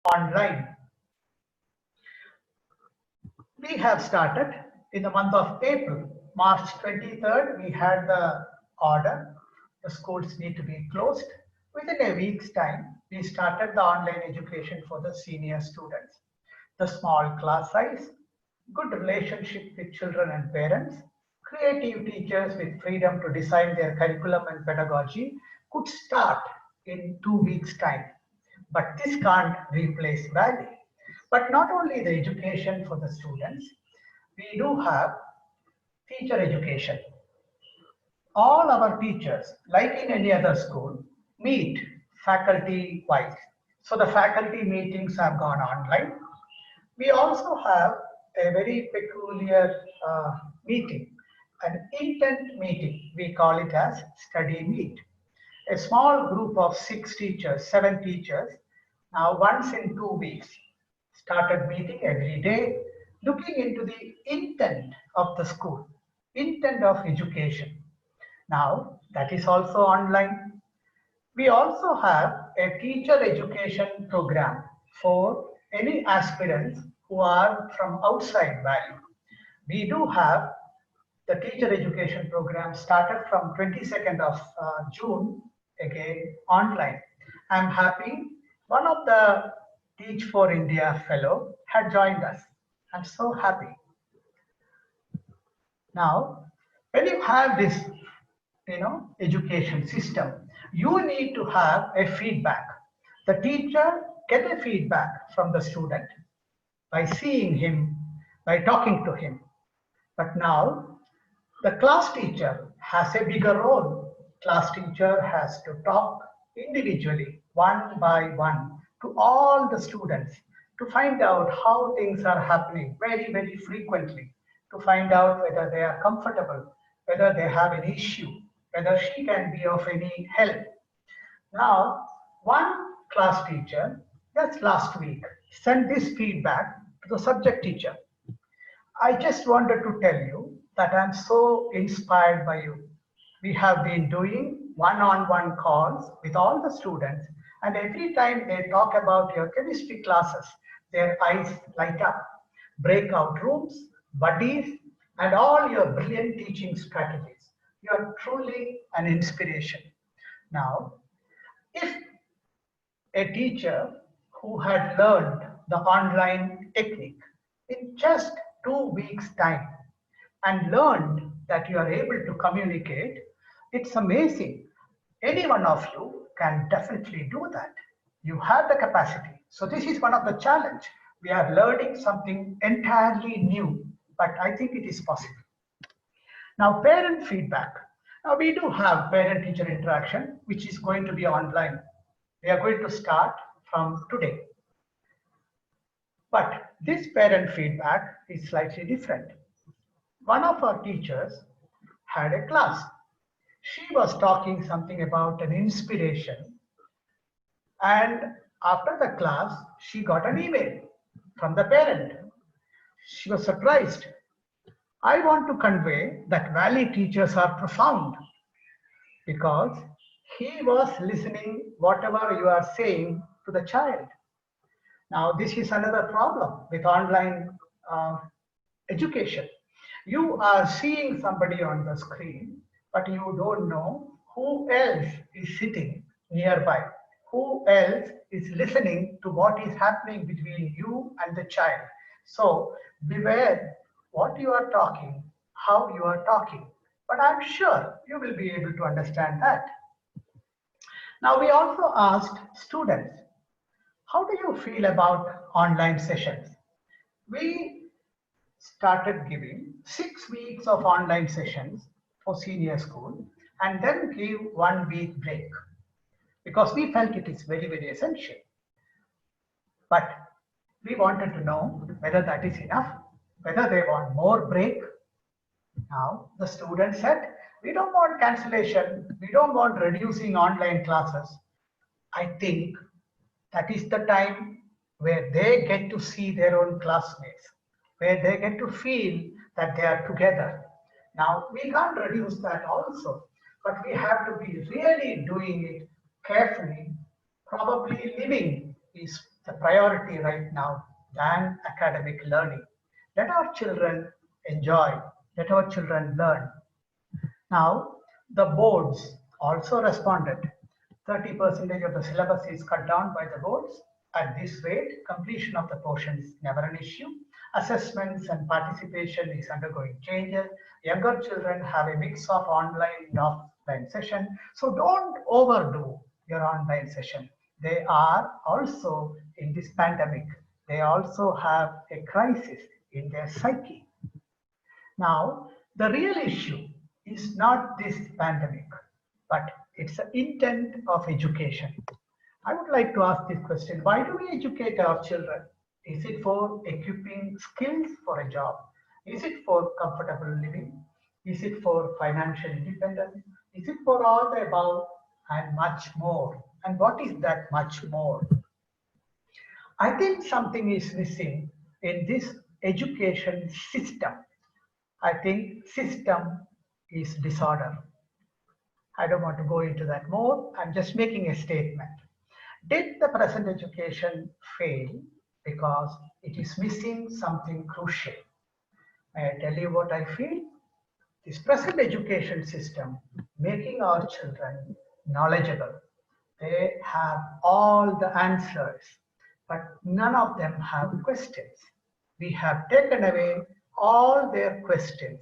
online. We have started in the month of April. March 23rd, we had the order. The schools need to be closed. Within a week's time, we started the online education for the senior students. The small class size, good relationship with children and parents, creative teachers with freedom to design their curriculum and pedagogy could start in 2 weeks' time. But this can't replace value. But not only the education for the students, we do have teacher education. All our teachers, like in any other school, meet faculty wise. So the faculty meetings have gone online. We also have a very peculiar meeting, an intent meeting. We call it as study meet. A small group of 6 teachers, 7 teachers, now once in 2 weeks, started meeting every day, looking into the intent of the school, intent of education. Now, that is also online. We also have a teacher education program for any aspirants who are from outside Valley. We do have the teacher education program started from 22nd of June, again online. I'm happy one of the Teach for India fellow had joined us. I'm so happy. Now, when you have this, education system, you need to have a feedback. The teacher get a feedback from the student by seeing him, by talking to him. But now the class teacher has a bigger role. Class teacher has to talk individually, one by one, to all the students to find out how things are happening very, very frequently, to find out whether they are comfortable, whether they have an issue, whether she can be of any help. Now, one class teacher just last week sent this feedback to the subject teacher. I just wanted to tell you that I'm so inspired by you. We have been doing one-on-one calls with all the students, and every time they talk about your chemistry classes, their eyes light up. Breakout rooms, buddies, and all your brilliant teaching strategies. You are truly an inspiration. Now, if a teacher who had learned the online technique in just 2 weeks' time and learned that you are able to communicate, it's amazing. Any one of you can definitely do that. You have the capacity. So this is one of the challenge. We are learning something entirely new, but I think it is possible. Now, parent feedback. Now, we do have parent-teacher interaction, which is going to be online. We are going to start from today. But this parent feedback is slightly different. One of our teachers had a class. She was talking something about an inspiration. And after the class, she got an email from the parent. She was surprised. I want to convey that Valley teachers are profound because he was listening whatever you are saying to the child. Now, this is another problem with online education. You are seeing somebody on the screen, but you don't know who else is sitting nearby, who else is listening to what is happening between you and the child. So beware what you are talking, how you are talking. But I'm sure you will be able to understand that. Now, we also asked students, how do you feel about online sessions? We started giving 6 weeks of online sessions for senior school and then give 1 week break because we felt it is very, very essential. But we wanted to know whether that is enough, whether they want more break. Now, the student said, we don't want cancellation, we don't want reducing online classes. I think that is the time where they get to see their own classmates, where they get to feel that they are together. Now, we can't reduce that also, but we have to be really doing it carefully. Probably living is the priority right now than academic learning. Let our children enjoy, let our children learn. Now, the boards also responded. 30% of the syllabus is cut down by the boards. At this rate, completion of the portion is never an issue. Assessments and participation is undergoing changes. Younger children have a mix of online and offline session. So don't overdo your online session. They are also in this pandemic. They also have a crisis in their psyche. Now, the real issue is not this pandemic, but it's the intent of education. I would like to ask this question. Why do we educate our children? Is it for equipping skills for a job? Is it for comfortable living? Is it for financial independence? Is it for all the above and much more? And what is that much more? I think something is missing in this education system. I think system is disorder. I don't want to go into that more. I'm just making a statement. Did the present education fail because it is missing something crucial? May I tell you what I feel? This present education system making our children knowledgeable. They have all the answers, but none of them have questions. We have taken away all their questions.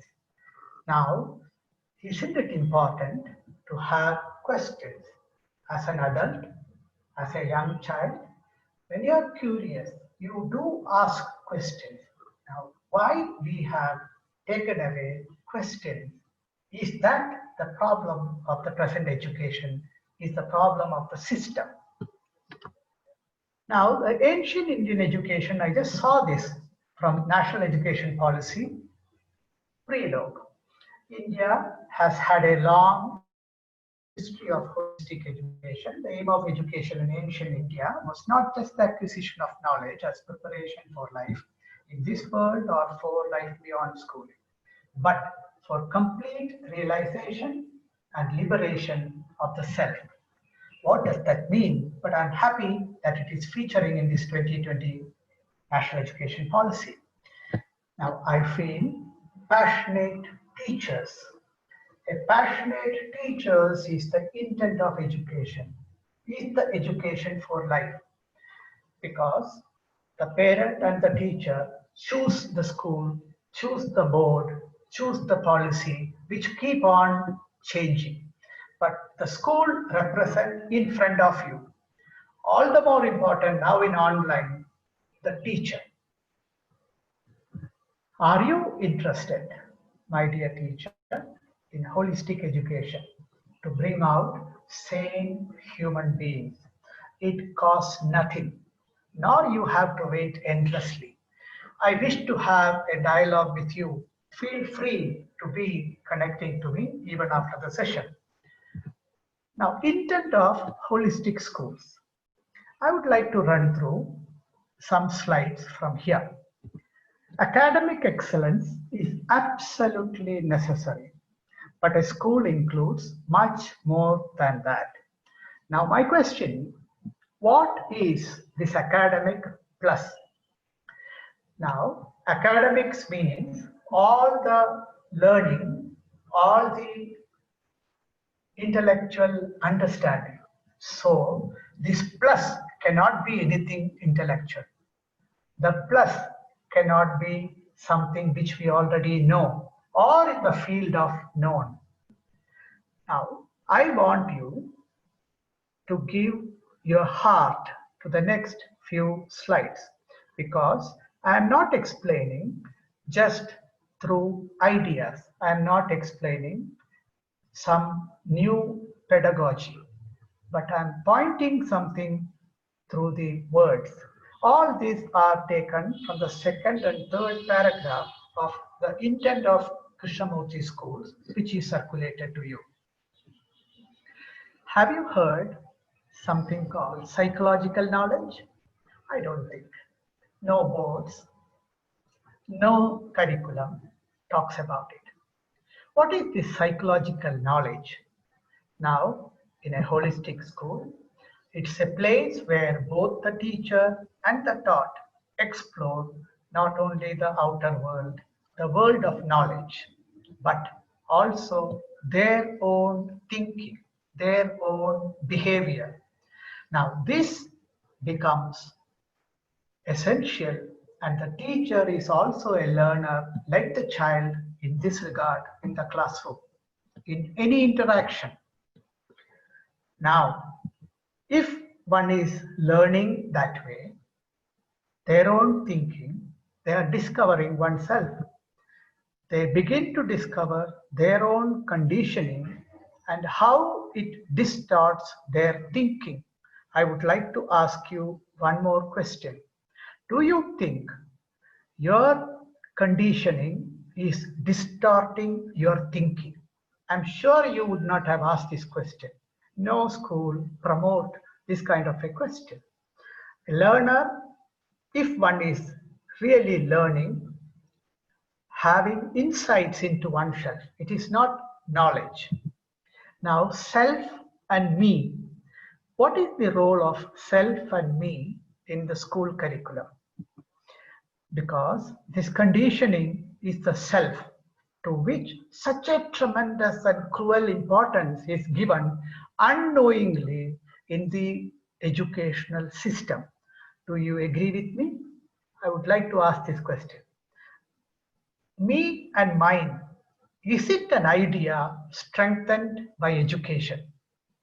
Now, isn't it important to have questions as an adult, as a young child? When you are curious, you do ask questions. Now, why we have taken away questions? Is that the problem of the present education? Is the problem of the system? Now, the ancient Indian education, I just saw this from National Education Policy, prelogue. India has had a long history of holistic education. The aim of education in ancient India was not just the acquisition of knowledge as preparation for life in this world or for life beyond schooling, but for complete realization and liberation of the self. What does that mean? But I'm happy that it is featuring in this 2020 National Education Policy. Now, I feel passionate teachers. A passionate teachers is the intent of education, is the education for life, because the parent and the teacher choose the school, choose the board, choose the policy, which keep on changing. But the school represents in front of you. All the more important now in online, the teacher. Are you interested, my dear teacher, in holistic education to bring out sane human beings? It costs nothing, nor you have to wait endlessly. I wish to have a dialogue with you. Feel free to be connecting to me even after the session. Now, intent of holistic schools. I would like to run through some slides from here. Academic excellence is absolutely necessary, but a school includes much more than that. Now, my question, what is this academic plus? Now, academics means all the learning, all the intellectual understanding. So, this plus cannot be anything intellectual. The plus cannot be something which we already know or in the field of known. Now, I want you to give your heart to the next few slides, because I am not explaining just through ideas. I am not explaining some new pedagogy, but I am pointing something through the words. All these are taken from the second and third paragraph of the intent of Krishnamurti schools, which is circulated to you. Have you heard something called psychological knowledge? I don't think. No boards, no curriculum talks about it. What is this psychological knowledge? Now, in a holistic school, It's a place where both the teacher and the taught explore not only the outer world, the world of knowledge, but also their own thinking, their own behavior. Now, this becomes essential, and the teacher is also a learner like the child in this regard in the classroom, in any interaction. Now, if one is learning that way, their own thinking, they are discovering oneself. They begin to discover their own conditioning and how it distorts their thinking. I would like to ask you one more question. Do you think your conditioning is distorting your thinking? I'm sure you would not have asked this question. No school promote this kind of a question. A learner, if one is really learning, having insights into oneself, it is not knowledge. Now, self and me. What is the role of self and me in the school curriculum? Because this conditioning is the self to which such a tremendous and cruel importance is given unknowingly in the educational system. Do you agree with me? I would like to ask this question. Me and mine, is it an idea strengthened by education?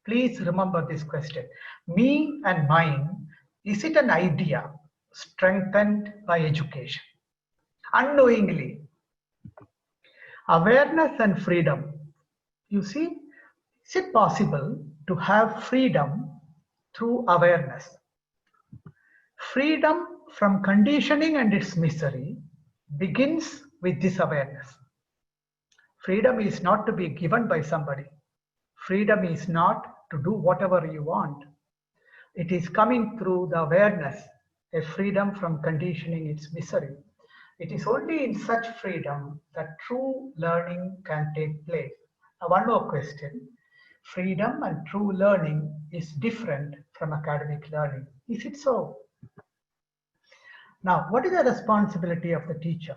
Please remember this question. Me and mine, is it an idea strengthened by education? Unknowingly. Awareness and freedom. You see, is it possible to have freedom through awareness? Freedom from conditioning and its misery begins with this awareness. Freedom is not to be given by somebody. Freedom is not to do whatever you want. It is coming through the awareness, a freedom from conditioning its misery. It is only in such freedom that true learning can take place. Now, one more question. Freedom and true learning is different from academic learning. Is it so? Now, what is the responsibility of the teacher?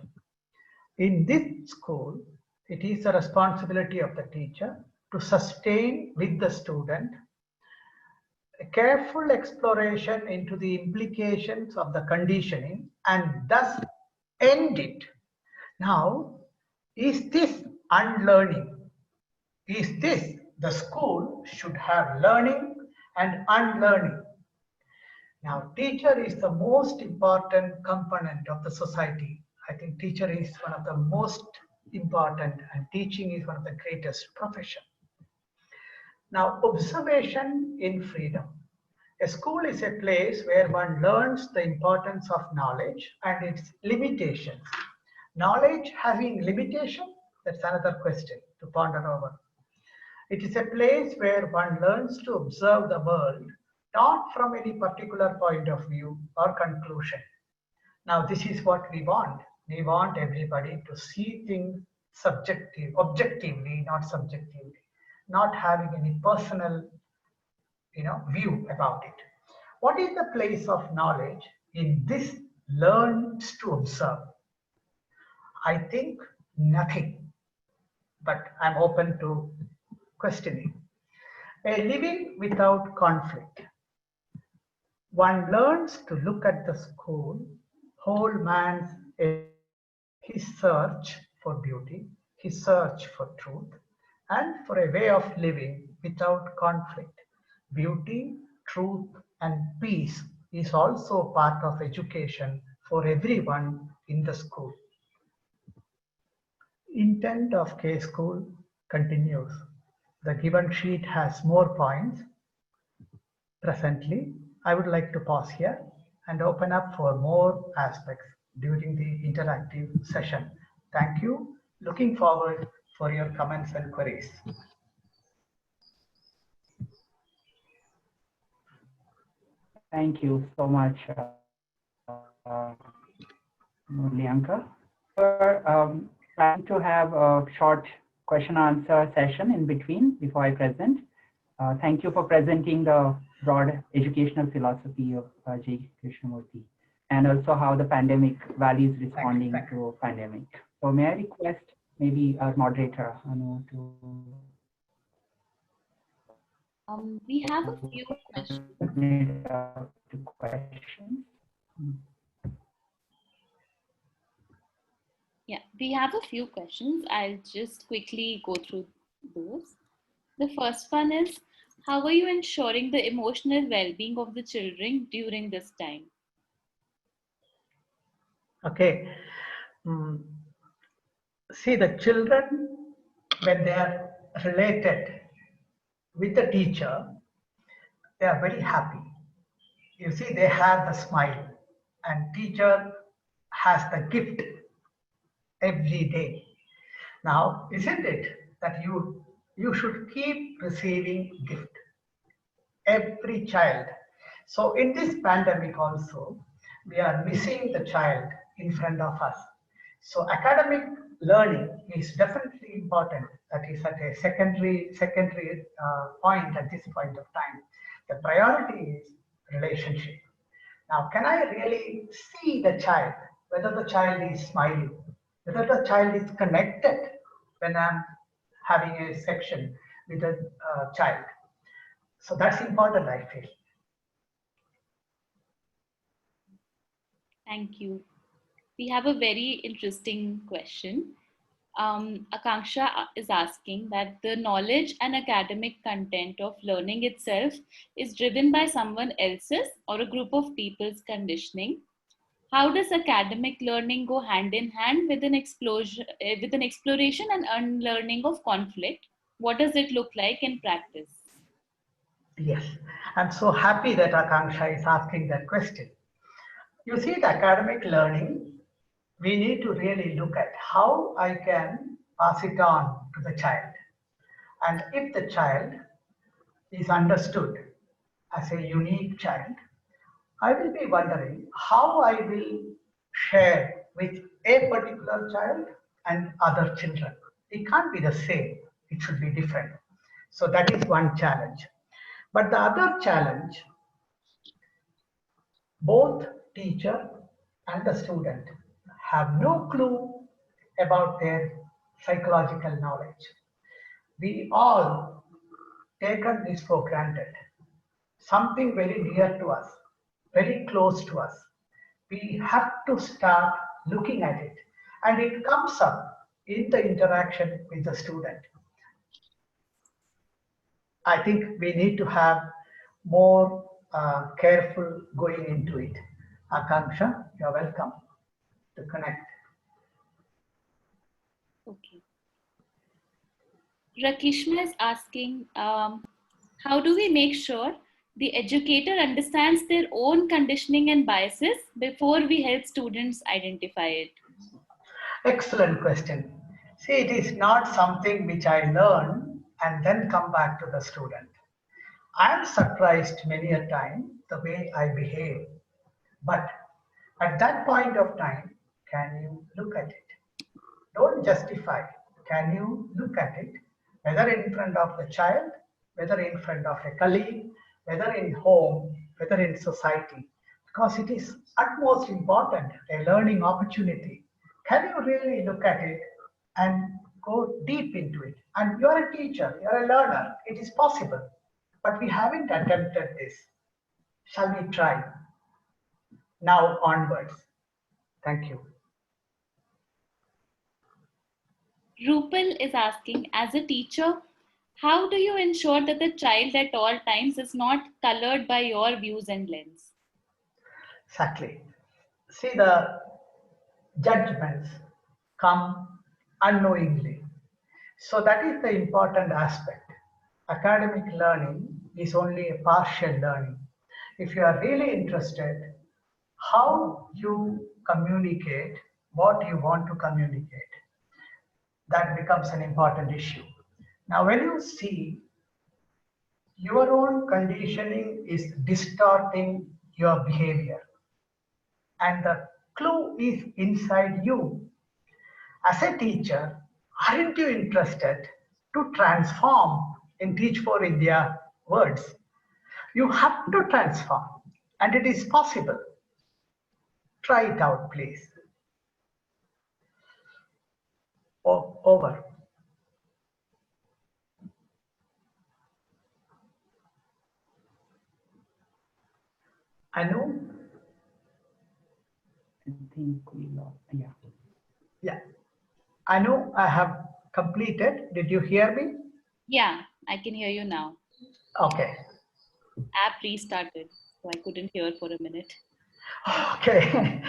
In this school, it is the responsibility of the teacher to sustain with the student a careful exploration into the implications of the conditioning and thus end it. Now, is this unlearning? Is this the school should have learning and unlearning? Now, teacher is the most important component of the society. I think teacher is one of the most important and teaching is one of the greatest profession. Now, observation in freedom. A school is a place where one learns the importance of knowledge and its limitations. Knowledge having limitation, that's another question to ponder over. It is a place where one learns to observe the world not from any particular point of view or conclusion. Now, this is what we want. We want everybody to see things objectively, not subjectively, not having any personal, view about it. What is the place of knowledge in this learns to observe? I think nothing, but I'm open to questioning. A living without conflict. One learns to look at the school, whole man's his search for beauty, his search for truth, and for a way of living without conflict. Beauty, truth, and peace is also part of education for everyone in the school. Intent of K School continues. The given sheet has more points. Presently, I would like to pause here and open up for more aspects during the interactive session. Thank you. Looking forward for your comments and queries. Thank you so much, Murlyanka. We're planning to have a short question answer session in between before I present. Thank you for presenting the broad educational philosophy of J. Krishnamurti, and also how the pandemic values responding Thank you. to pandemic. So may I request maybe our moderator, Anu, to We have a few questions. open it up to questions. Yeah, we have a few questions. I'll just quickly go through those. The first one is, how are you ensuring the emotional well-being of the children during this time? Okay. Mm, See, the children, when they are related with the teacher, they are very happy. You see, they have the smile, and teacher has the gift every day. Now, isn't it that you should keep receiving gift, every child. So in this pandemic also, we are missing the child in front of us. So academic learning is definitely important. That is at a secondary point at this point of time. The priority is relationship. Now, can I really see the child, whether the child is smiling, whether the child is connected when I'm having a section with a child? So that's important, I feel. Thank you. We have a very interesting question. Akanksha is asking that the knowledge and academic content of learning itself is driven by someone else's or a group of people's conditioning. How does academic learning go hand in hand with an exploration and unlearning of conflict? What does it look like in practice? Yes, I'm so happy that Akanksha is asking that question. You see, the academic learning, we need to really look at how I can pass it on to the child. And if the child is understood as a unique child, I will be wondering how I will share with a particular child and other children. It can't be the same, it should be different. So that is one challenge. But the other challenge, both teacher and the student have no clue about their psychological knowledge. We all taken this for granted. Something very dear to us, very close to us. We have to start looking at it. And it comes up in the interaction with the student. I think we need to have more careful going into it. Akanksha, you're welcome to connect. Okay. Rakishma is asking, how do we make sure the educator understands their own conditioning and biases before we help students identify it? Excellent question. See, it is not something which I learn and then come back to the student. I am surprised many a time the way I behave. But at that point of time, can you look at it? Don't justify. Can you look at it? Whether in front of the child, whether in front of a colleague, whether in home, whether in society, because it is utmost important, a learning opportunity. Can you really look at it and go deep into it? And you're a teacher, you're a learner, it is possible. But we haven't attempted this. Shall we try? Now onwards. Thank you. Rupal is asking, as a teacher, how do you ensure that the child at all times is not colored by your views and lens? Exactly. See, the judgments come unknowingly. So that is the important aspect. Academic learning is only a partial learning. If you are really interested, how you communicate what you want to communicate, that becomes an important issue. Now, when you see your own conditioning is distorting your behavior, and the clue is inside you. As a teacher, aren't you interested to transform in Teach for India words? You have to transform, and it is possible. Try it out, please. Over. Anu? I think we lost. Yeah. Yeah. Anu, I have completed. Did you hear me? Yeah, I can hear you now. Okay. App restarted, so I couldn't hear for a minute. Okay.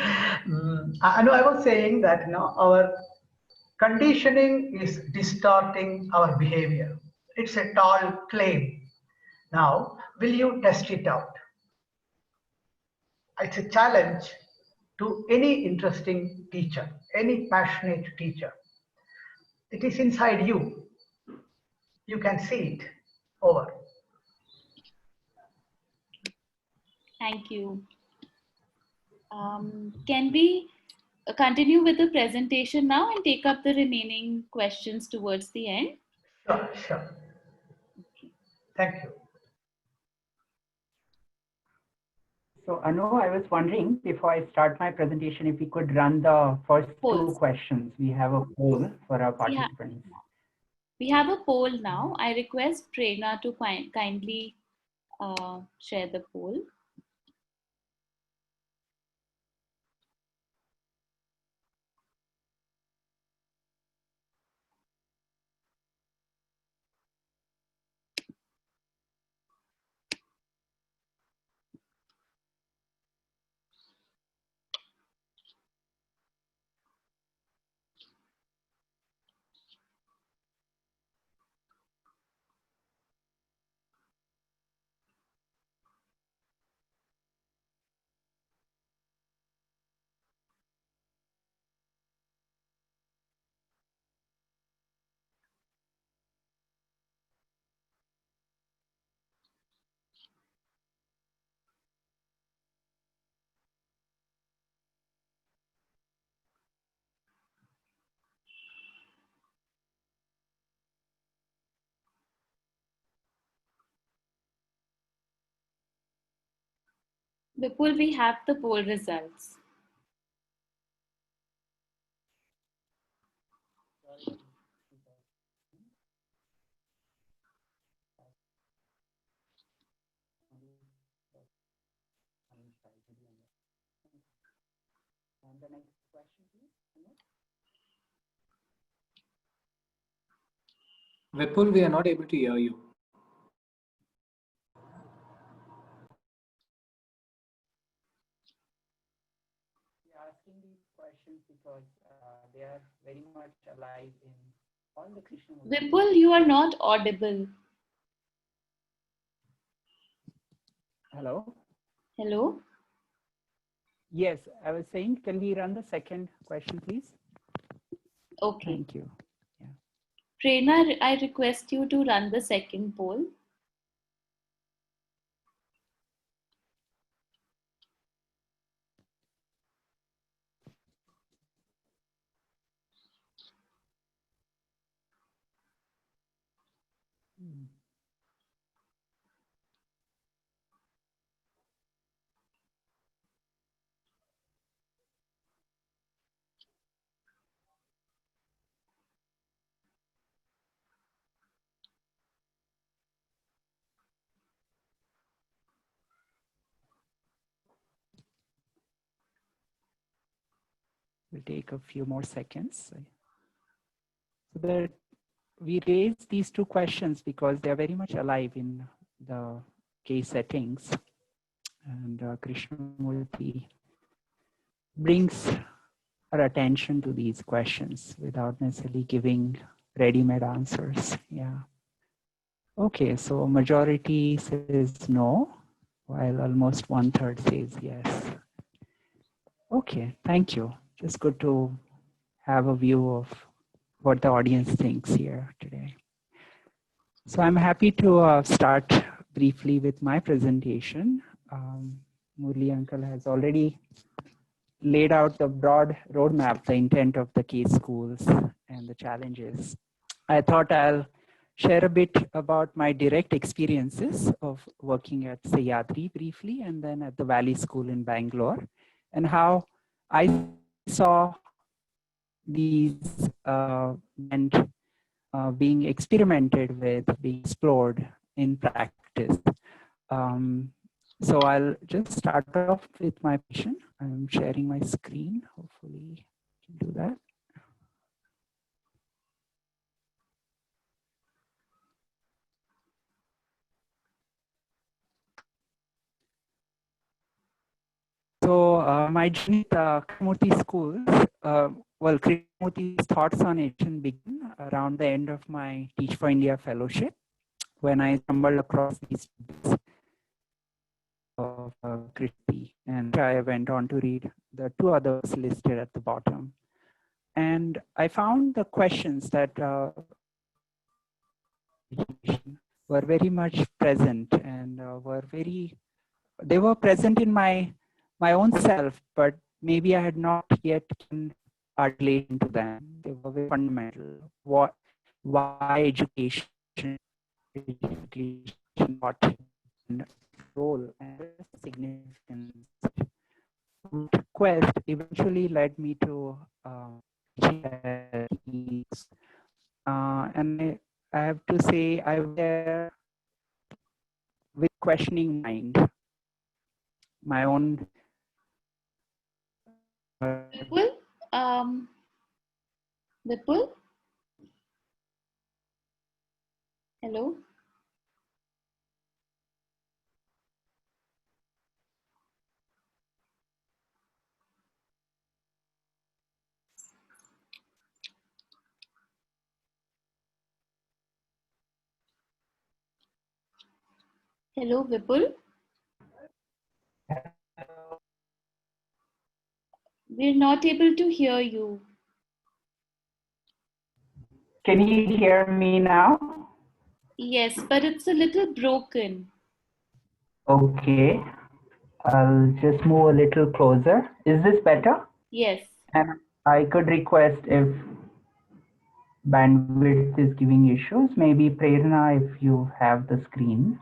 Anu, I was saying that our conditioning is distorting our behavior. It's a tall claim. Now, will you test it out? It's a challenge to any interesting teacher, any passionate teacher. It is inside you. You can see it. Over. Thank you. Can we continue with the presentation now and take up the remaining questions towards the end? Sure, sure. Thank you. So Anu, I was wondering before I start my presentation, if we could run the first Polls. two questions. We have a poll for our Yeah. participants. We have a poll now. I request Prerna to kindly share the poll. Vipul, we have the poll results. And the next question, please. Vipul, we are not able to hear you. We are asking these questions because they are very much alive in all the Krishnamurti. Vipul, you are not audible. Hello? Hello? Yes, I was saying, can we run the second question, please? Okay. Thank you. Prerna, I request you to run the second poll. We'll take a few more seconds. So we raised these two questions because they're very much alive in the case settings. And Krishnamurti brings our attention to these questions without necessarily giving ready-made answers. Yeah. Okay, so majority says no, while almost 1/3 says yes. Okay, thank you. Just good to have a view of what the audience thinks here today. So I'm happy to start briefly with my presentation. Murli Uncle has already laid out the broad roadmap, the intent of the case schools and the challenges. I thought I'll share a bit about my direct experiences of working at Sahyadri briefly and then at the Valley School in Bangalore, and how I saw these and being experimented with, being explored in practice. So I'll just start off with my patient. I'm sharing my screen. Hopefully I can do that. So my journey at Krishnamurti schools, well, Krishnamurti's thoughts on education began around the end of my Teach for India fellowship, when I stumbled across these books of Krishti, and I went on to read the two others listed at the bottom. And I found the questions that were very much present and they were present in my own self, but maybe I had not yet articulated to them. They were very fundamental. Why education, what role and significance. Quest eventually led me to and I have to say I was there with questioning mind, my own. Vipul, Vipul, hello. Hello, Vipul. We're not able to hear you. Can you hear me now? Yes, but it's a little broken. Okay, I'll just move a little closer. Is this better? Yes. And I could request if bandwidth is giving issues, maybe Prerna, if you have the screen,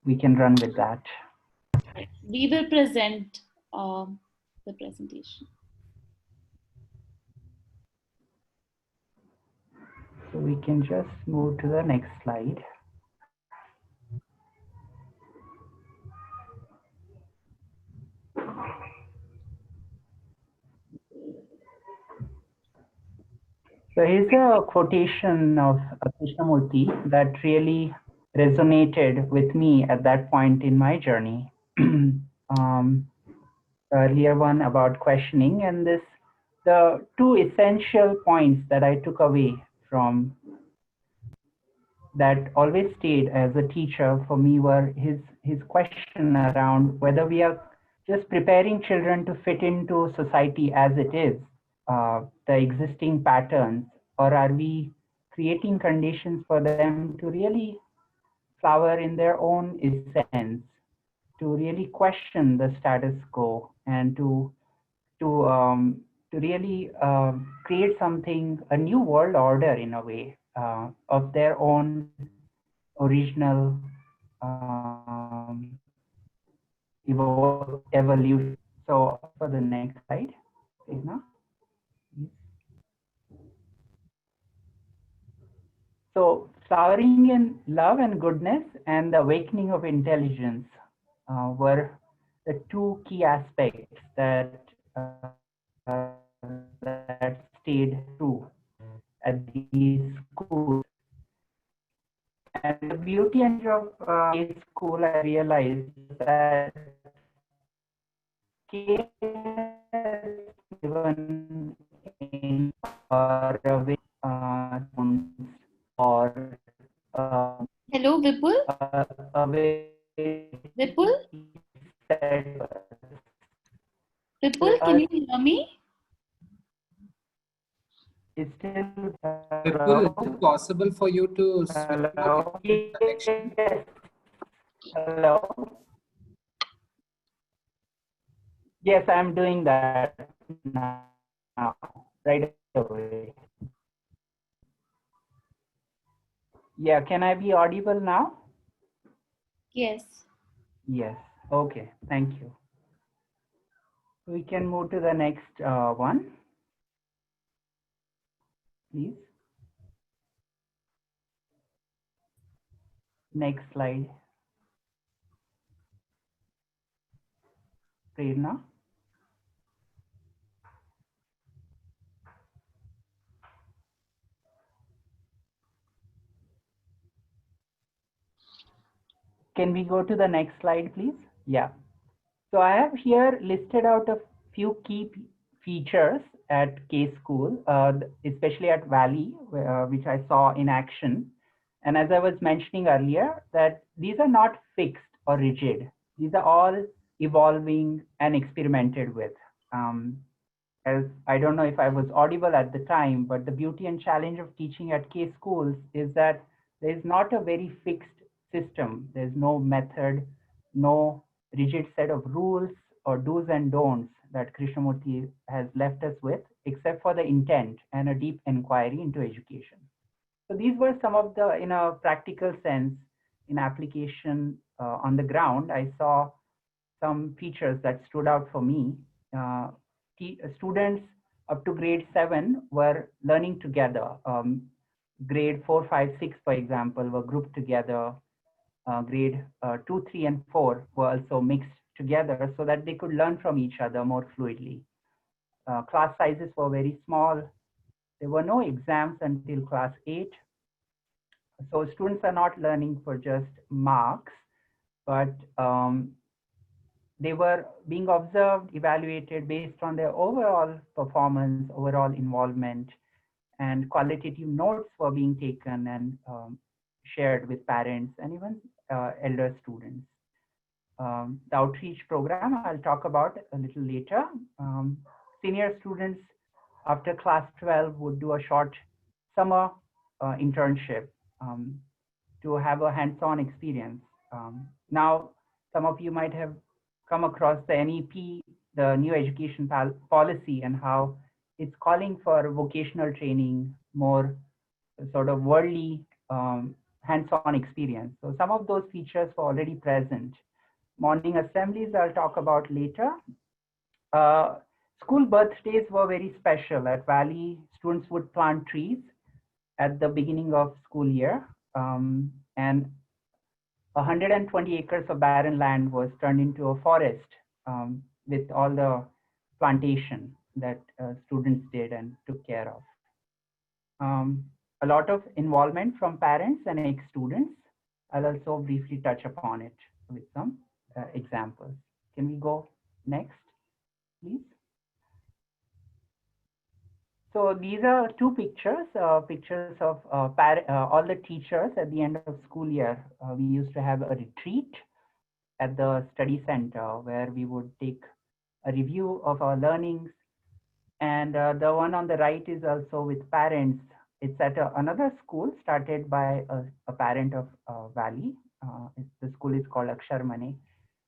we can run with that. We will present the presentation. So we can just move to the next slide. So here's a quotation of Krishnamurti that really resonated with me at that point in my journey. Earlier one about questioning, and the two essential points that I took away from that always stayed as a teacher for me were his question around whether we are just preparing children to fit into society as it is, the existing patterns, or are we creating conditions for them to really flower in their own essence, to really question the status quo, and to really create something, a new world order in a way, of their own original evolution. So for the next slide, Prerna. So flowering in love and goodness and the awakening of intelligence were the two key aspects that that stayed true at these schools. And the beauty of a school, I realized that care given in or or Hello, Vipul. Vipul? Vipul, can you hear me? It's still Vipul, is it possible for you to switch off your connection? Yes. Hello. Yes, I'm doing that now, right away. Yeah, can I be audible now? Yes. Yes. Okay, thank you. We can move to the next one, please. Next slide, Prerna. Can we go to the next slide, please? Yeah. So I have here listed out a few key features at K-School, especially at Valley, which I saw in action. And as I was mentioning earlier, that these are not fixed or rigid. These are all evolving and experimented with. As I don't know if I was audible at the time, but the beauty and challenge of teaching at K-Schools is that there is not a very fixed system. There's no method, no rigid set of rules or do's and don'ts that Krishnamurti has left us with, except for the intent and a deep inquiry into education. So these were some of the, in a practical sense, in application on the ground, I saw some features that stood out for me. Uh, Students up to grade 7 were learning together. Grade 4, 5, 6, for example, were grouped together. Grade 2, 3, and 4 were also mixed together so that they could learn from each other more fluidly. Class sizes were very small. There were no exams until class 8. So students are not learning for just marks, but they were being observed, evaluated based on their overall performance, overall involvement, and qualitative notes were being taken and shared with parents and even elder students. The outreach program I'll talk about a little later. Senior students after class 12 would do a short summer internship to have a hands-on experience. Now, some of you might have come across the NEP, the new education policy, and how it's calling for vocational training, more sort of worldly hands-on experience. So some of those features were already present. Morning assemblies I'll talk about later. School birthdays were very special. At Valley, students would plant trees at the beginning of school year. And 120 acres of barren land was turned into a forest with all the plantation that students did and took care of. A lot of involvement from parents and ex-students. I'll also briefly touch upon it with some examples. Can we go next, please? So these are two pictures, pictures of all the teachers at the end of school year. We used to have a retreat at the study center where we would take a review of our learnings. And the one on the right is also with parents. It's at another school started by a parent of Valley. The school is called Aksharmane.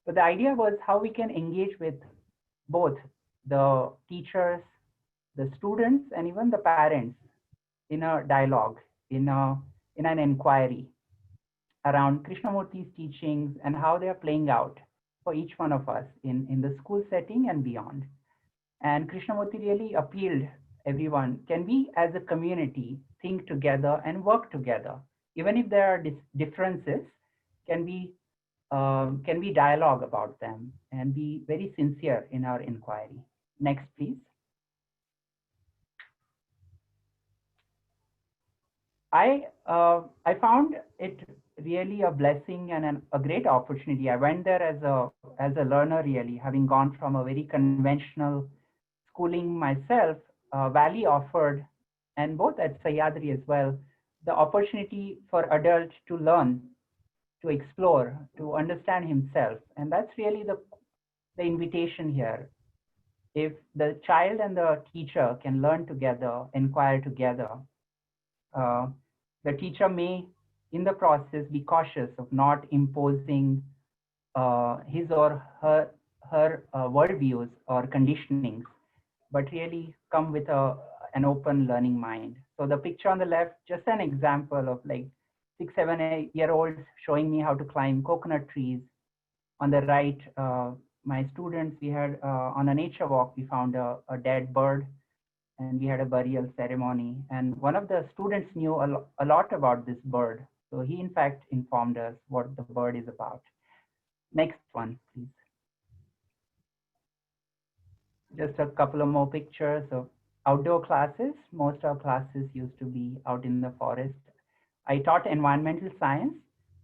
But the idea was how we can engage with both the teachers, the students, and even the parents in a dialogue, in an inquiry around Krishnamurti's teachings and how they are playing out for each one of us in the school setting and beyond. And Krishnamurti really appealed everyone, can we as a community think together and work together? Even if there are differences, can we dialogue about them and be very sincere in our inquiry? Next, please. I found it really a blessing and a great opportunity. I went there as a learner, really, having gone from a very conventional schooling myself. Valley offered, and both at Sahyadri as well, the opportunity for adults to learn, to explore, to understand himself, and that's really the invitation here. If the child and the teacher can learn together, inquire together, the teacher may, in the process, be cautious of not imposing his or her worldviews or conditionings, but really come with an open learning mind. So the picture on the left, just an example of like 6, 7, 8-year-olds showing me how to climb coconut trees. On the right, my students, we had on a nature walk, we found a dead bird and we had a burial ceremony. And one of the students knew a lot about this bird. So he in fact informed us what the bird is about. Next one, please. Just a couple of more pictures of outdoor classes. Most of our classes used to be out in the forest. I taught environmental science.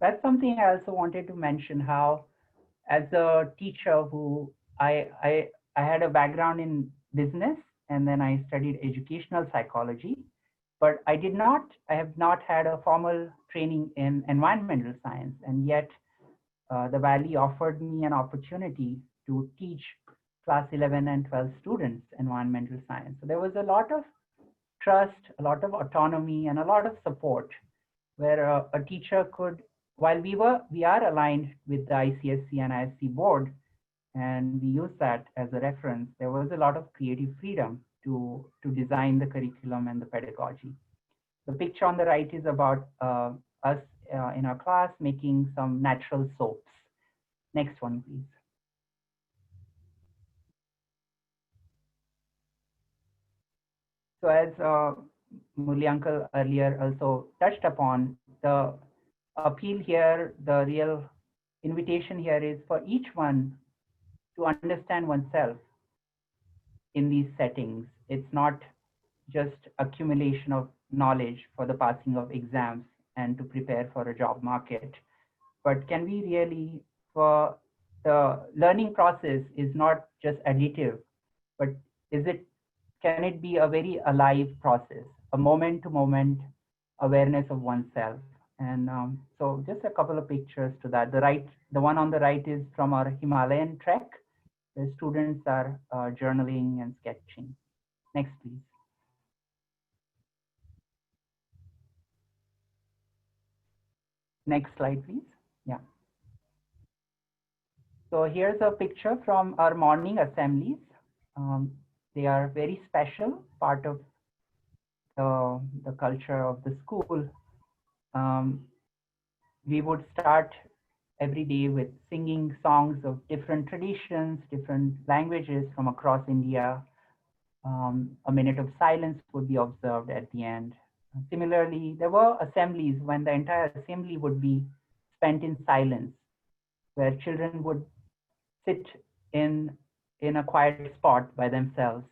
That's something I also wanted to mention, how as a teacher who I had a background in business and then I studied educational psychology, but I have not had a formal training in environmental science, and yet the Valley offered me an opportunity to teach class 11 and 12 students environmental science. So there was a lot of trust, a lot of autonomy, and a lot of support where a teacher could, while we are aligned with the ICSC and ISC board, and we use that as a reference, there was a lot of creative freedom to design the curriculum and the pedagogy. The picture on the right is about us in our class making some natural soaps. Next one, please. So as Murli uncle earlier also touched upon, the appeal here, the real invitation here is for each one to understand oneself in these settings. It's not just accumulation of knowledge for the passing of exams and to prepare for a job market, but can we really, for the learning process is not just additive, but can it be a very alive process, a moment to moment awareness of oneself? And so just a couple of pictures to that. The one on the right is from our Himalayan trek, where students are journaling and sketching. Next, please. Next slide, please. Yeah. So here's a picture from our morning assemblies. They are very special, part of the culture of the school. We would start every day with singing songs of different traditions, different languages from across India. A minute of silence would be observed at the end. Similarly, there were assemblies when the entire assembly would be spent in silence, where children would sit in a quiet spot by themselves.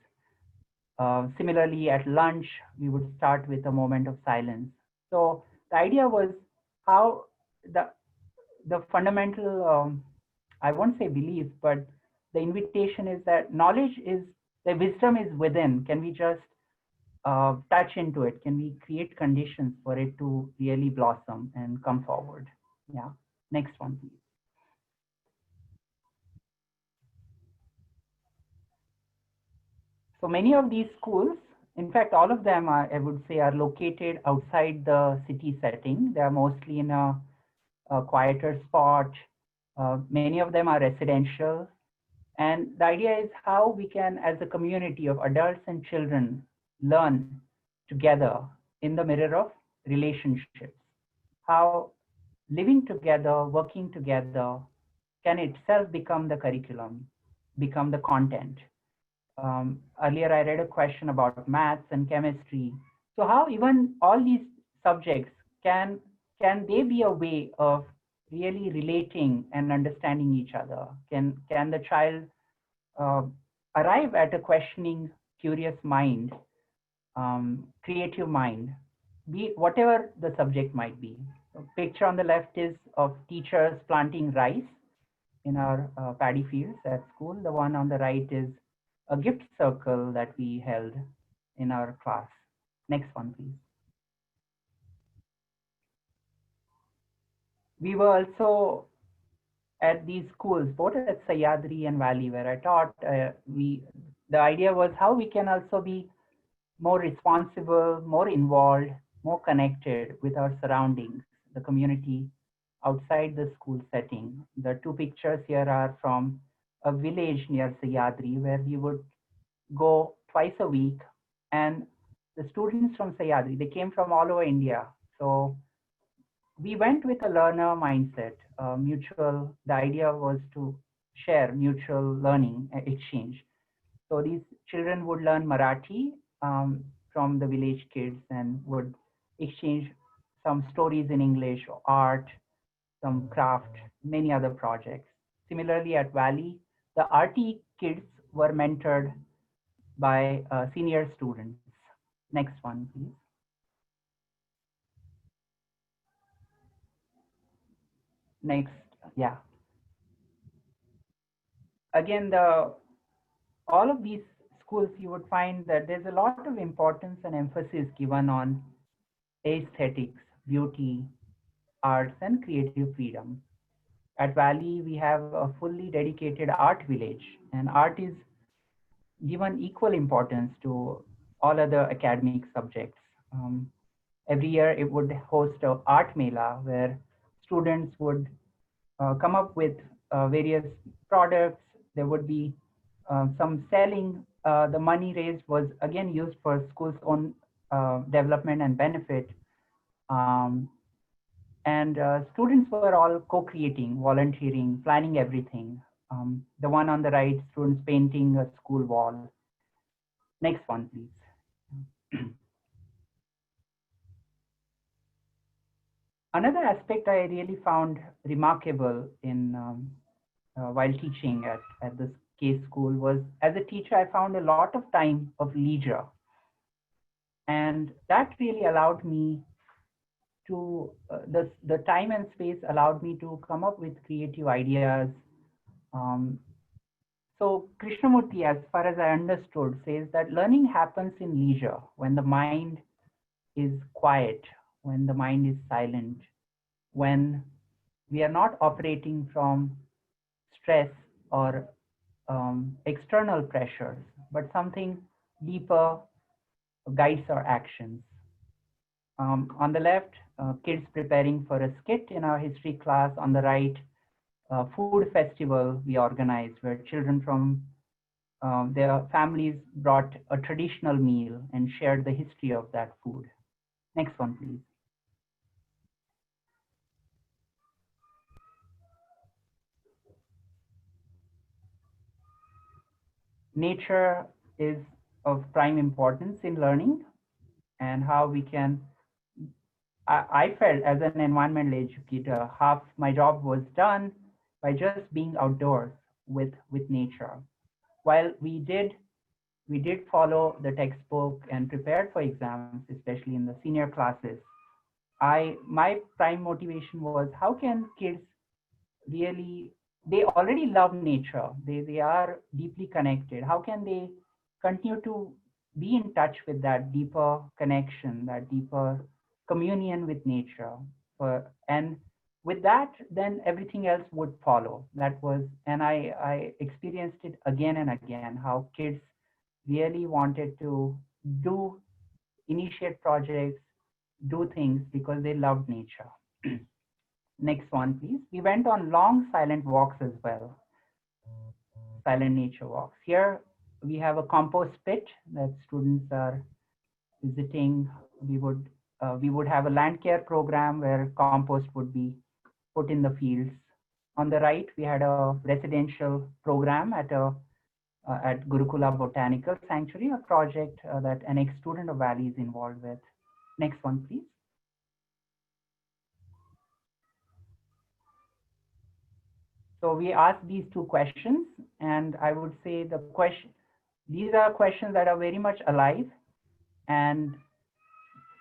Similarly, at lunch, we would start with a moment of silence. So the idea was how the fundamental, I won't say belief, but the invitation is that knowledge is, the wisdom is within. Can we just touch into it? Can we create conditions for it to really blossom and come forward? Yeah, next one, please. So many of these schools, in fact, all of them are, I would say, are located outside the city setting. They are mostly in a quieter spot. Many of them are residential. And the idea is how we can, as a community of adults and children, learn together in the mirror of relationships. How living together, working together, can itself become the curriculum, become the content. Earlier, I read a question about maths and chemistry. So how even all these subjects, can they be a way of really relating and understanding each other? Can the child arrive at a questioning, curious mind, creative mind, be whatever the subject might be? The picture on the left is of teachers planting rice in our paddy fields at school. The one on the right is a gift circle that we held in our class. Next one, please. We were also at these schools, both at Sahyadri and Valley, where I taught. The idea was how we can also be more responsible, more involved, more connected with our surroundings, the community outside the school setting. The two pictures here are from a village near Sahyadri, where we would go twice a week. And the students from Sahyadri, they came from all over India. So we went with a learner mindset, mutual. The idea was to share mutual learning, exchange. So these children would learn Marathi from the village kids and would exchange some stories in English, art, some craft, many other projects. Similarly, at Valley, the RT kids were mentored by senior students. Next one, please. Next, yeah. Again, all of these schools, you would find that there's a lot of importance and emphasis given on aesthetics, beauty, arts, and creative freedom. At Valley, we have a fully dedicated art village, and art is given equal importance to all other academic subjects. Every year, it would host a art mela where students would come up with various products. There would be some selling. The money raised was again used for school's own development and benefit. Um, and students were all co-creating, volunteering, planning everything. The one on the right, students painting a school wall. Next one, please. Another aspect I really found remarkable in while teaching at this case school was, as a teacher, I found a lot of time of leisure. And that really allowed me to, the time and space allowed me to come up with creative ideas. So Krishnamurti, as far as I understood, says that learning happens in leisure, when the mind is quiet, when the mind is silent, when we are not operating from stress or external pressures, but something deeper guides our actions. On the left, kids preparing for a skit in our history class. On the right, food festival we organized where children from their families brought a traditional meal and shared the history of that food. Next one, please. Nature is of prime importance in learning, and how we can, I felt as an environmental educator, half my job was done by just being outdoors with nature. While we did follow the textbook and prepared for exams, especially in the senior classes, my prime motivation was, how can kids really, they already love nature, they are deeply connected, how can they continue to be in touch with that deeper connection, that deeper communion with nature? And with that, then everything else would follow. That was, and I experienced it again and again, how kids really wanted to do, initiate projects, do things because they loved nature. Next one, please. We went on long silent walks as well, silent nature walks. Here we have a compost pit that students are visiting. We would have a land care program where compost would be put in the fields. On the right, we had a residential program at Gurukula Botanical Sanctuary, a project that an ex-student of Valley is involved with. Next one, please. So we asked these two questions, and I would say these are questions that are very much alive, and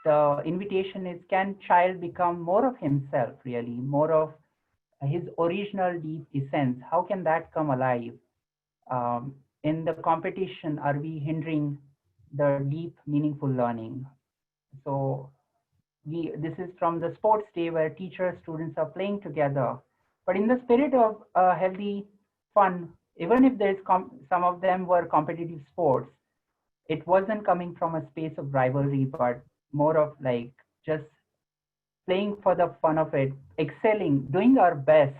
the invitation is, can child become more of himself, really, more of his original deep essence? How can that come alive? In the competition, are we hindering the deep, meaningful learning? So this is from the sports day where teachers, students are playing together, but in the spirit of healthy fun, even if there's some of them were competitive sports, it wasn't coming from a space of rivalry, but more of like just playing for the fun of it, excelling, doing our best,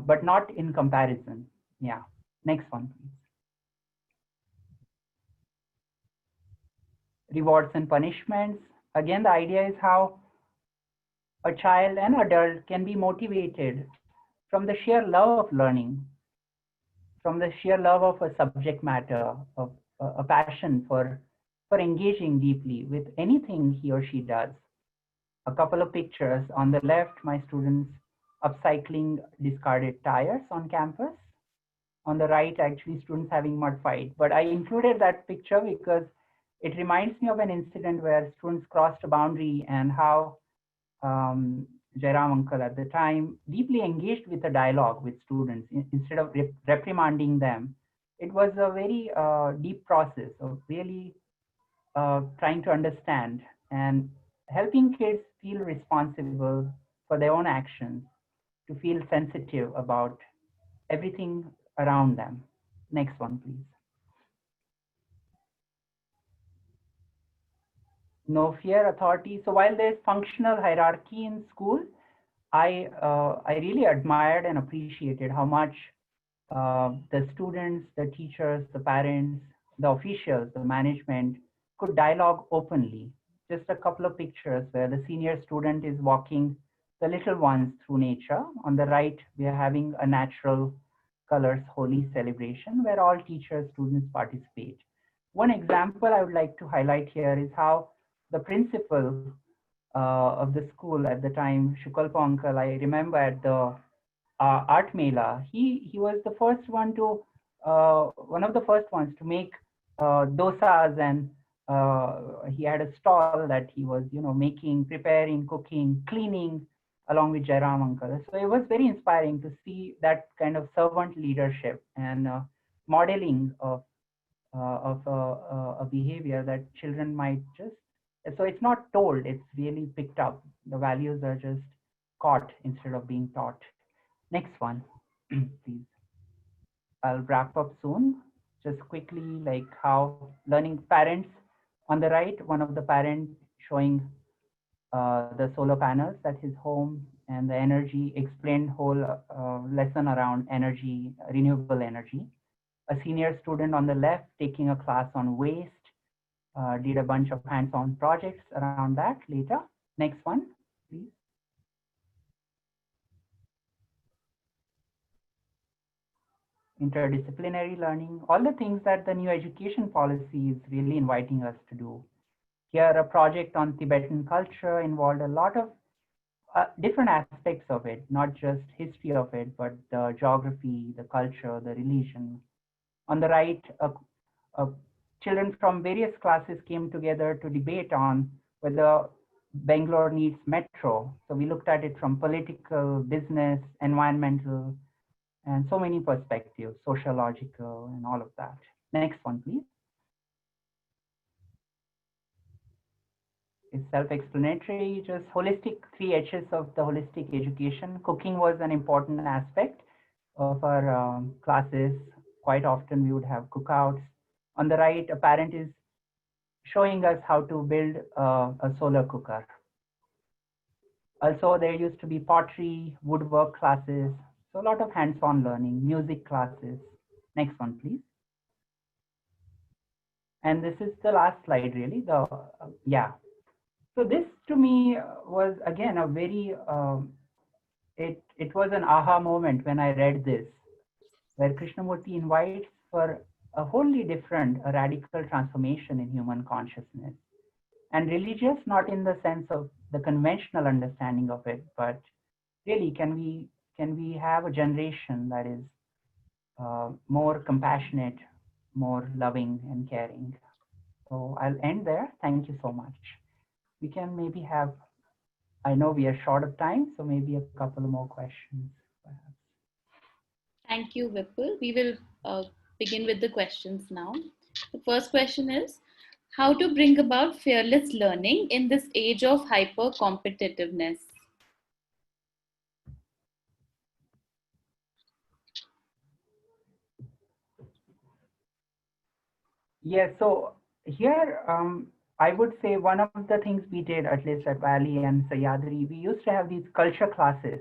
but not in comparison. Yeah. Next one, please. Rewards and punishments. Again, the idea is how a child and adult can be motivated from the sheer love of learning, from the sheer love of a subject matter, of a passion for engaging deeply with anything he or she does. A couple of pictures. On the left, my students upcycling discarded tires on campus. On the right, actually, students having mud fight. But I included that picture because it reminds me of an incident where students crossed a boundary and how Jairam uncle at the time deeply engaged with a dialogue with students instead of reprimanding them. It was a very deep process of really trying to understand and helping kids feel responsible for their own actions, to feel sensitive about everything around them. Next one, please. No fear, authority. So while there's functional hierarchy in school, I really admired and appreciated how much the students, the teachers, the parents, the officials, the management could dialogue openly. Just a couple of pictures where the senior student is walking the little ones through nature. On the right, we are having a natural colors Holi celebration where all teachers, students participate. One example I would like to highlight here is how the principal of the school at the time, Shukalpa uncle, I remember at the art mela, he was the first one to one of the first ones to make dosas, and he had a stall that he was making, preparing, cooking, cleaning along with Jairam uncle. So it was very inspiring to see that kind of servant leadership and modeling of a behavior that children might just, so it's not told, it's really picked up. The values are just caught instead of being taught. Next one, please. I'll wrap up soon. Just quickly, like how learning parents on the right, one of the parents showing the solar panels at his home and the energy, explained whole lesson around energy, renewable energy. A senior student on the left taking a class on waste, did a bunch of hands-on projects around that later. Next one, please. Interdisciplinary learning, all the things that the new education policy is really inviting us to do. Here, a project on Tibetan culture involved a lot of different aspects of it, not just history of it, but the geography, the culture, the religion. On the right, children from various classes came together to debate on whether Bangalore needs metro. So we looked at it from political, business, environmental, and so many perspectives, sociological, and all of that. Next one, please. It's self-explanatory, just holistic 3 H's of the holistic education. Cooking was an important aspect of our classes. Quite often we would have cookouts. On the right, a parent is showing us how to build a solar cooker. Also, there used to be pottery, woodwork classes, so a lot of hands-on learning, music classes. Next one, please. And this is the last slide, really. So this to me was again a very, it was an aha moment when I read this, where Krishnamurti invites for a wholly different, a radical transformation in human consciousness. And religious, not in the sense of the conventional understanding of it, but really can we have a generation that is more compassionate, more loving and caring. So I'll end there. Thank you so much. We can maybe have, I know we are short of time, so maybe a couple of more questions. Perhaps. Thank you, Vipul. We will begin with the questions now. The first question is, how to bring about fearless learning in this age of hyper competitiveness? Yeah, so here I would say one of the things we did, at least at Valley and Sahyadri, we used to have these culture classes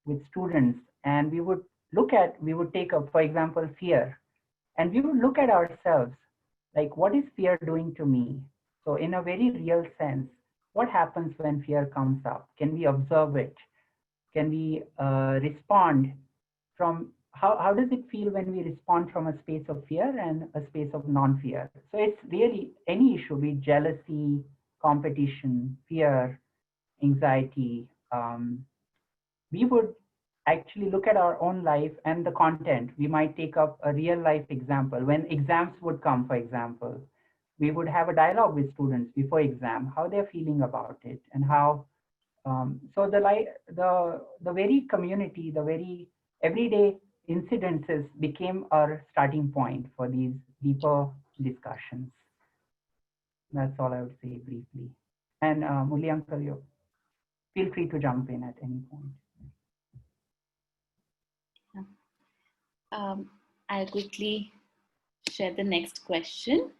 with students, and we would take up, for example, fear, and we would look at ourselves, like, what is fear doing to me? So in a very real sense, what happens when fear comes up? Can we observe it? Can we respond from, how does it feel when we respond from a space of fear and a space of non-fear? So it's really any issue, be it jealousy, competition, fear, anxiety. We would actually look at our own life and the content. We might take up a real life example. When exams would come, for example, we would have a dialogue with students before exam, how they're feeling about it, and how. So the very community, the very everyday incidences became our starting point for these deeper discussions. That's all I would say briefly. And Muli uncle, you feel free to jump in at any point. I'll quickly share the next question.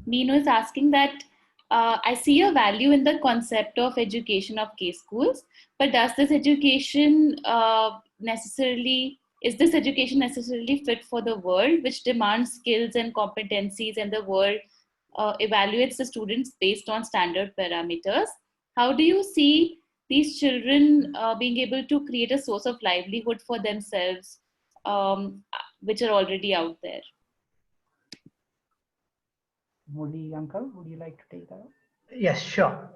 Nino is asking that I see a value in the concept of education of K schools, but does this education is this education necessarily fit for the world, which demands skills and competencies, and the world evaluates the students based on standard parameters? How do you see these children being able to create a source of livelihood for themselves, which are already out there? Muli uncle, would you like to take that? Yes, sure.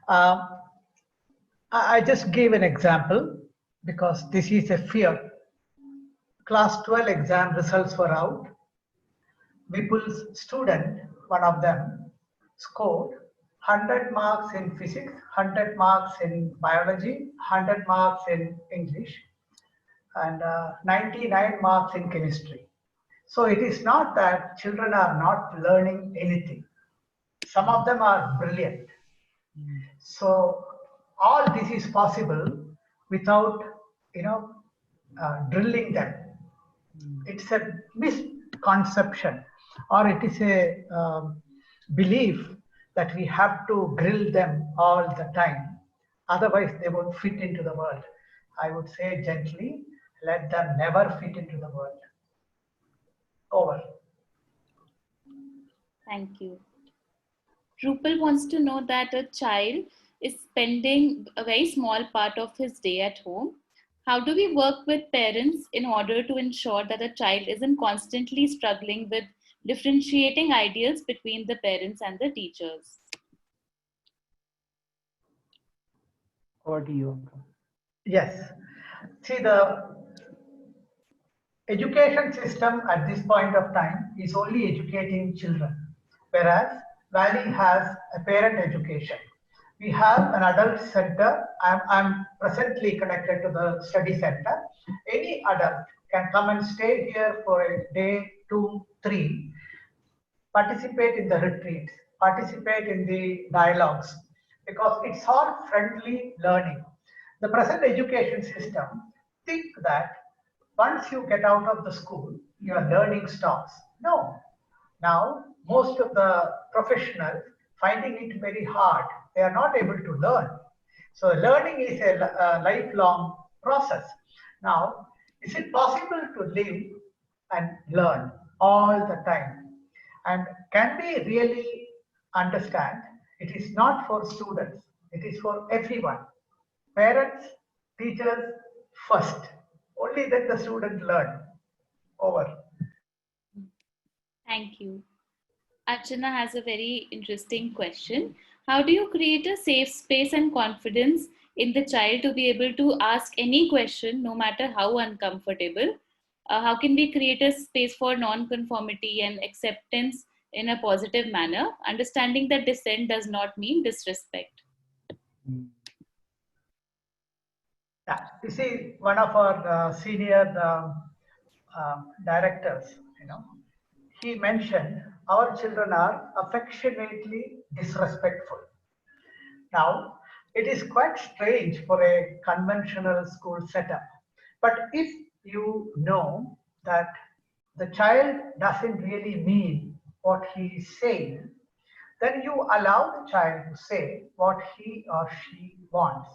I just gave an example because this is a fear. Class 12 exam results were out. Vipul's student, one of them, scored 100 marks in physics, 100 marks in biology, 100 marks in English, and 99 marks in chemistry. So it is not that children are not learning anything. Some of them are brilliant. So all this is possible without, drilling them. It's a misconception, or it is a belief that we have to grill them all the time. Otherwise, they won't fit into the world. I would say gently, let them never fit into the world. Over. Thank you. Rupal wants to know that a child is spending a very small part of his day at home. How do we work with parents in order to ensure that a child isn't constantly struggling with differentiating ideals between the parents and the teachers? Over to you, uncle. Yes. See, the education system at this point of time is only educating children, whereas Valley has a parent education. We have an adult center. I'm presently connected to the study center. Any adult can come and stay here for a day, 2, 3, participate in the retreats, participate in the dialogues, because it's all friendly learning. The present education system think that once you get out of the school, your learning stops. No. Now, most of the professionals finding it very hard. They are not able to learn. So learning is a lifelong process. Now, is it possible to live and learn all the time? And can we really understand it is not for students, it is for everyone. Parents, teachers first. Only then the student learn. Over. Thank you. Archana has a very interesting question. How do you create a safe space and confidence in the child to be able to ask any question, no matter how uncomfortable? How can we create a space for non-conformity and acceptance in a positive manner, understanding that dissent does not mean disrespect? Yeah, you see, one of our senior directors, he mentioned our children are affectionately disrespectful. Now, it is quite strange for a conventional school setup. But if you know that the child doesn't really mean what he is saying, then you allow the child to say what he or she wants.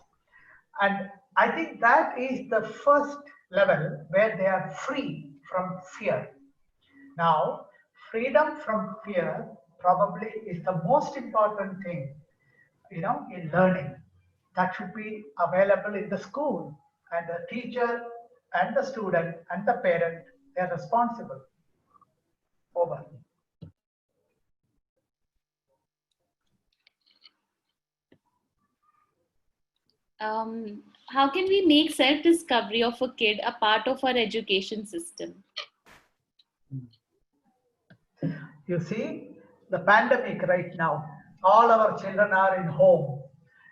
And I think that is the first level where they are free from fear. Now, freedom from fear probably is the most important thing in learning. That should be available in the school, and the teacher and the student and the parent, they're responsible. Over. How can we make self-discovery of a kid a part of our education system? You see, the pandemic right now, all our children are in home.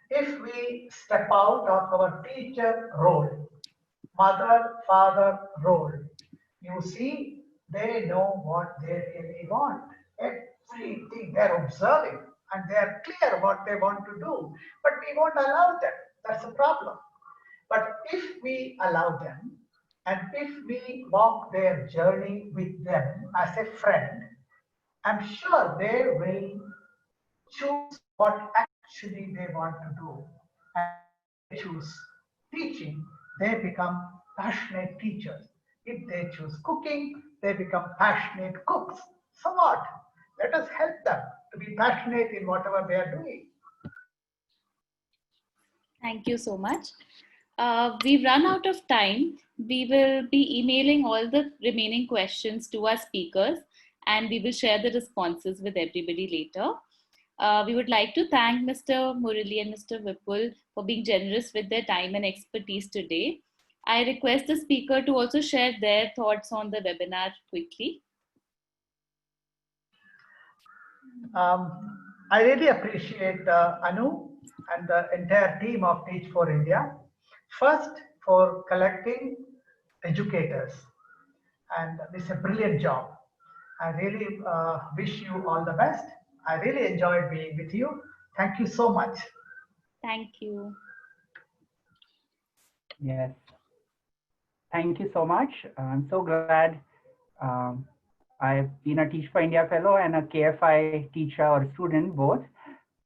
If we step out of our teacher role, mother, father role, you see, they know what they really want. Everything they're observing and they're clear what they want to do, but we won't allow them. That's the problem. But if we allow them and if we walk their journey with them as a friend, I'm sure they will choose what actually they want to do. And if they choose teaching, they become passionate teachers. If they choose cooking, they become passionate cooks. So what? Let us help them to be passionate in whatever they are doing. Thank you so much. We've run out of time. We will be emailing all the remaining questions to our speakers, and we will share the responses with everybody later. We would like to thank Mr. Murali and Mr. Vipul for being generous with their time and expertise today. I request the speaker to also share their thoughts on the webinar quickly. I really appreciate Anu and the entire team of Teach for India. First, for collecting educators, and it's a brilliant job. I really wish you all the best. I really enjoyed being with you. Thank you so much. Thank you. Yes. Thank you so much. I'm so glad I've been a Teach for India fellow and a KFI teacher or student both.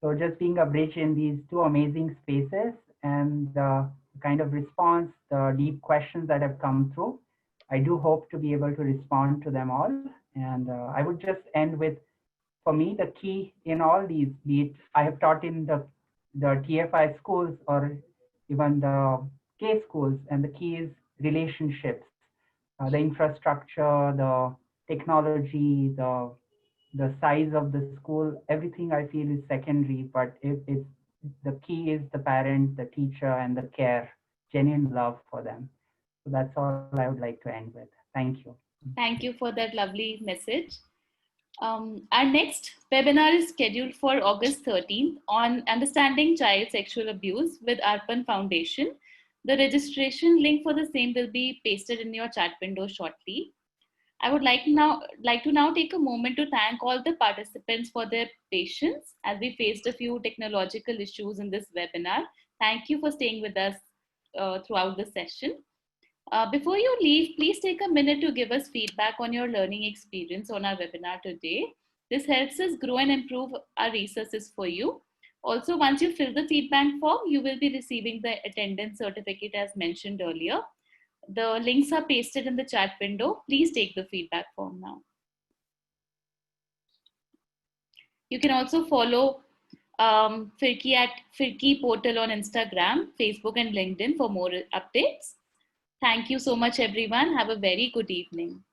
So just being a bridge in these two amazing spaces and the kind of response, the deep questions that have come through, I do hope to be able to respond to them all. And I would just end with, for me, the key in all these, be it I have taught in the TFI schools or even the K schools, and the key is relationships, the infrastructure, the technology, the size of the school, everything I feel is secondary, but it's the key is the parent, the teacher, and the care, genuine love for them. So that's all I would like to end with. Thank you. Thank you for that lovely message. Our next webinar is scheduled for August 13th on understanding child sexual abuse with Arpan Foundation. The registration link for the same will be pasted in your chat window shortly. I would like to now take a moment to thank all the participants for their patience as we faced a few technological issues in this webinar. Thank you for staying with us throughout the session. Before you leave, please take a minute to give us feedback on your learning experience on our webinar today. This helps us grow and improve our resources for you. Also, once you fill the feedback form, you will be receiving the attendance certificate as mentioned earlier. The links are pasted in the chat window. Please take the feedback form now. You can also follow Firki at Firki Portal on Instagram, Facebook, and LinkedIn for more updates. Thank you so much, everyone. Have a very good evening.